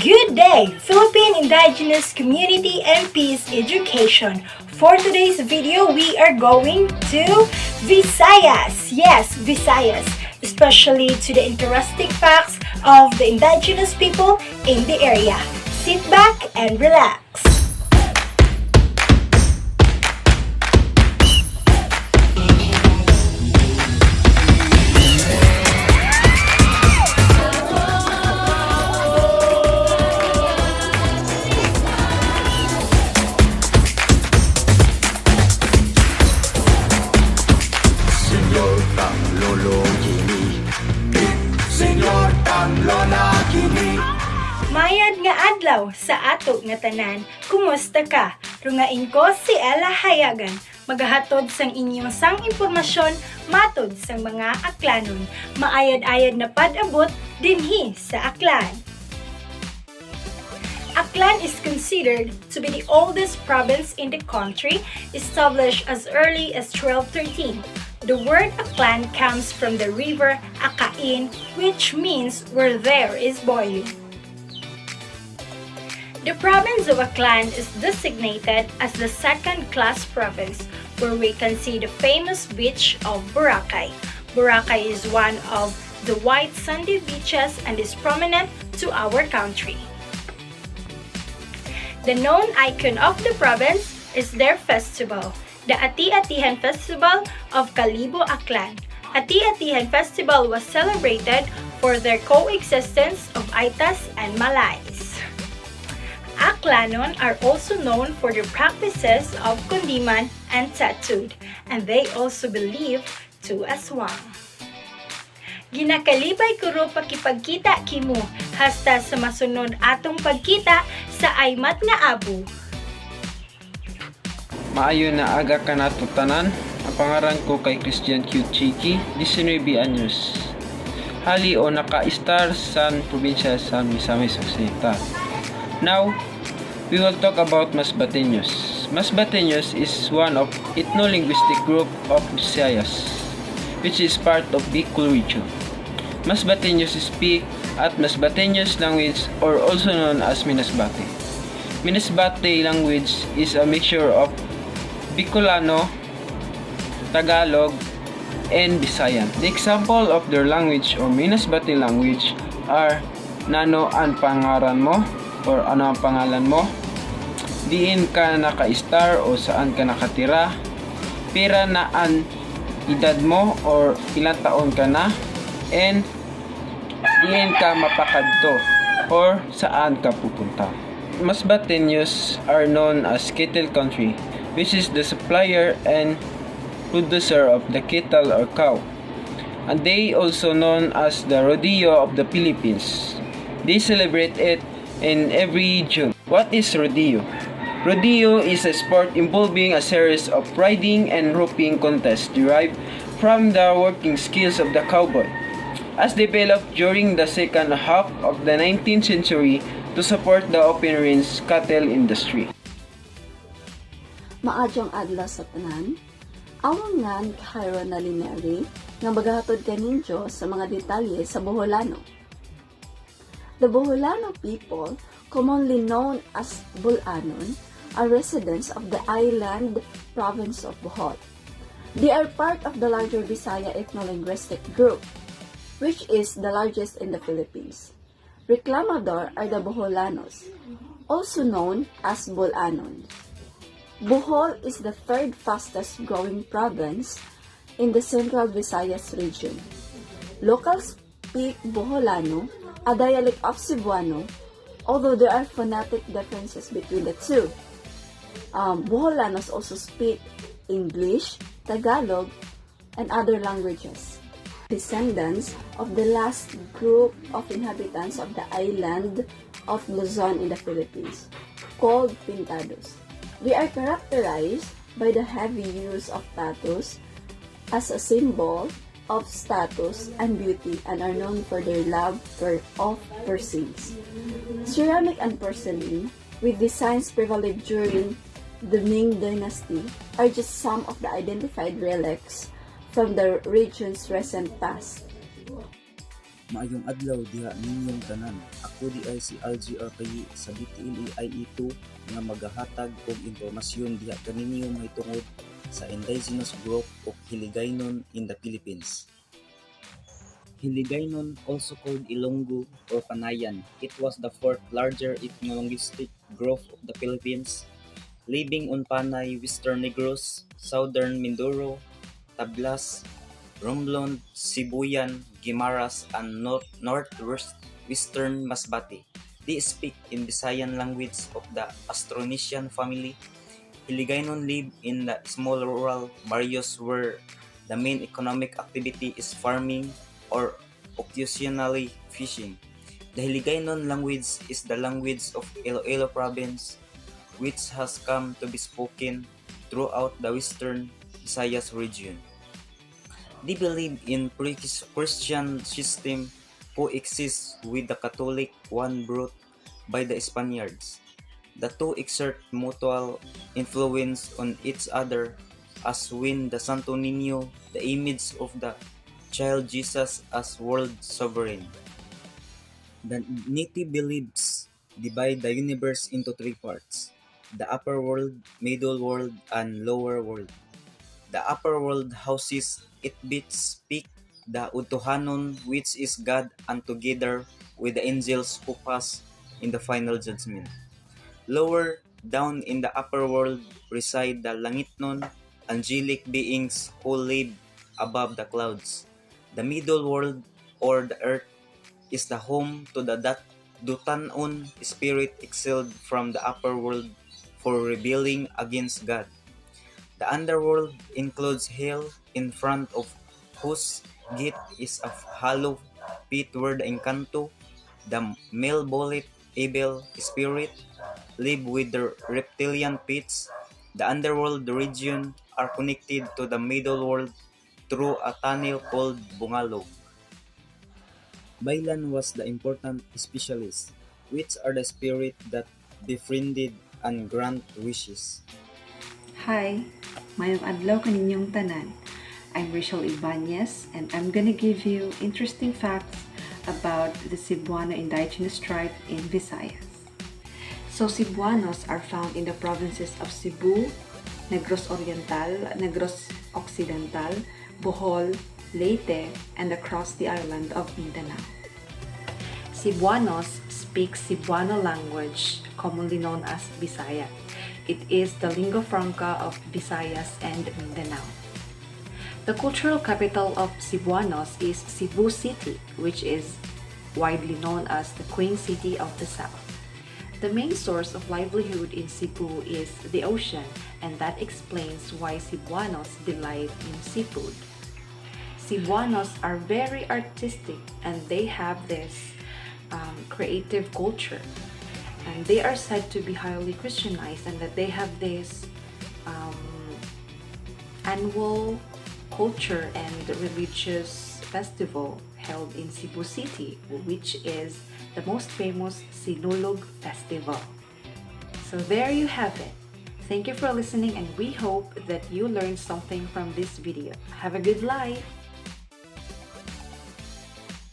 Good day, Philippine Indigenous Community and Peace Education. For today's video, we are going to Visayas. Yes, Visayas, especially to the interesting facts of the indigenous people in the area. Sit back and relax. Mayad nga adlaw sa ato nga tanan, kumusta ka? Rungain ko si Ella Hayagan, magahatod sang inyong sang impormasyon matod sang mga aklanon. Maayad-ayad na pad-abot dinhi sa Aklan. Aklan is considered to be the oldest province in the country, established as early as 1213. The word Aklan comes from the river Akain, which means where there is boiling. The province of Aklan is designated as the second-class province, where we can see the famous beach of Boracay. Boracay is one of the white sandy beaches and is prominent to our country. The known icon of the province is their festival, the Ati-Atihan Festival of Kalibo Aklan. Ati-Atihan Festival was celebrated for their coexistence of Aitas and Malays. Aklanon are also known for their practices of kundiman and tattooed, and they also believe to aswang. Ginakalibay kuro pakipagkita kimo hasta sa masunod atong pagkita sa aymat nga abu. Maayo na aga ka nato tanan. Ang pangaran ko kay Christian Q. Chiki, 19 anyos. Hali o naka-star sa probinsya sa Misamis Occidental. Now, we will talk about Masbateños. Masbateños is one of ethno-linguistic group of Visayas, which is part of Bicol region. Masbateños speak at Masbateños language, or also known as Minasbate. Minasbate language is a mixture of Bicolano, Tagalog, and Visayan. The example of their language or Minasbate language are Nano ang pangaran mo or ano ang pangalan mo, diin ka naka-star o saan ka nakatira, pera na ang edad mo or ilang taon ka na, and diin ka mapakadto or saan ka pupunta. Masbateños are known as cattle country, which is the supplier and producer of the cattle or cow, and they also known as the rodeo of the Philippines. They celebrate it in every June. What is rodeo? Rodeo is a sport involving a series of riding and roping contests derived from the working skills of the cowboy, as developed during the second half of the 19th century to support the open range cattle industry. Maadyong adlaw sa tanan, awang nga kahayro na lineri nga magahatod kaninyo sa mga detalye sa Boholano. The Boholano people, commonly known as Bulanon, are residents of the island province of Bohol. They are part of the larger Visaya ethno-linguistic group, which is the largest in the Philippines. Reclamador are the Boholanos, also known as Bulanon. Bohol is the third fastest growing province in the central Visayas region. Locals speak Boholano, a dialect of Cebuano, although there are phonetic differences between the two. Boholanos also speak English, Tagalog, and other languages. Descendants of the last group of inhabitants of the island of Luzon in the Philippines, called Pintados. They are characterized by the heavy use of tattoos as a symbol of status and beauty, and are known for their love of piercings. Ceramic and porcelain, with designs prevalent during the Ming Dynasty, are just some of the identified relics from the region's recent past. Maayong adlaw diha ninyong tanan. Ako di ay si LGR kayi sa BTLE IE2 nga magahatag og impormasyon diha kaninyo mahitungod sa indigenous group o Hiligaynon in the Philippines. Hiligaynon, also called Ilonggo or Panayan, it was the fourth larger ethno-linguistic group of the Philippines, living on Panay, Western Negros, Southern Mindoro, Tablas, Romblon, Sibuyan, Guimaras, and northwestern Masbate. They speak in Visayan language of the Austronesian family. Hiligaynon live in the small rural barrios where the main economic activity is farming or occasionally fishing. The Hiligaynon language is the language of Iloilo province, which has come to be spoken throughout the western Visayas region. They believe in pre-Christian system coexists with the Catholic one brought by the Spaniards. The two exert mutual influence on each other as when the Santo Niño, the image of the child Jesus as world sovereign. The native beliefs divide the universe into three parts: the upper world, middle world, and lower world. The upper world houses it beats speak the Utuhanon, which is God, and together with the angels who pass in the final judgment. Lower down in the upper world reside the Langitnon, angelic beings who live above the clouds. The middle world, or the earth, is the home to the Dutanon spirit exiled from the upper world for rebelling against God. The underworld includes hell, in front of whose gate is a hollow pit where the Encanto, the malevolent evil spirit, live with the reptilian pits. The underworld region are connected to the middle world through a tunnel called Bungalog. Bailan was the important specialist, which are the spirit that befriended and grant wishes. Hi, mayong adlaw kaninyong tanan. I'm Rachel Ibanez and I'm gonna give you interesting facts about the Cebuano indigenous tribe in Visayas. So Cebuanos are found in the provinces of Cebu, Negros Oriental, Negros Occidental, Bohol, Leyte, and across the island of Mindanao. Cebuanos speak Cebuano language, commonly known as Bisaya. It is the lingua franca of Visayas and Mindanao. The cultural capital of Cebuanos is Cebu City, which is widely known as the Queen City of the South. The main source of livelihood in Cebu is the ocean, and that explains why Cebuanos delight in seafood. Cebuanos are very artistic and they have this creative culture. And they are said to be highly Christianized and that they have this annual culture and religious festival held in Cebu City, which is the most famous Sinulog Festival. So there you have it. Thank you for listening and we hope that you learned something from this video. Have a good life!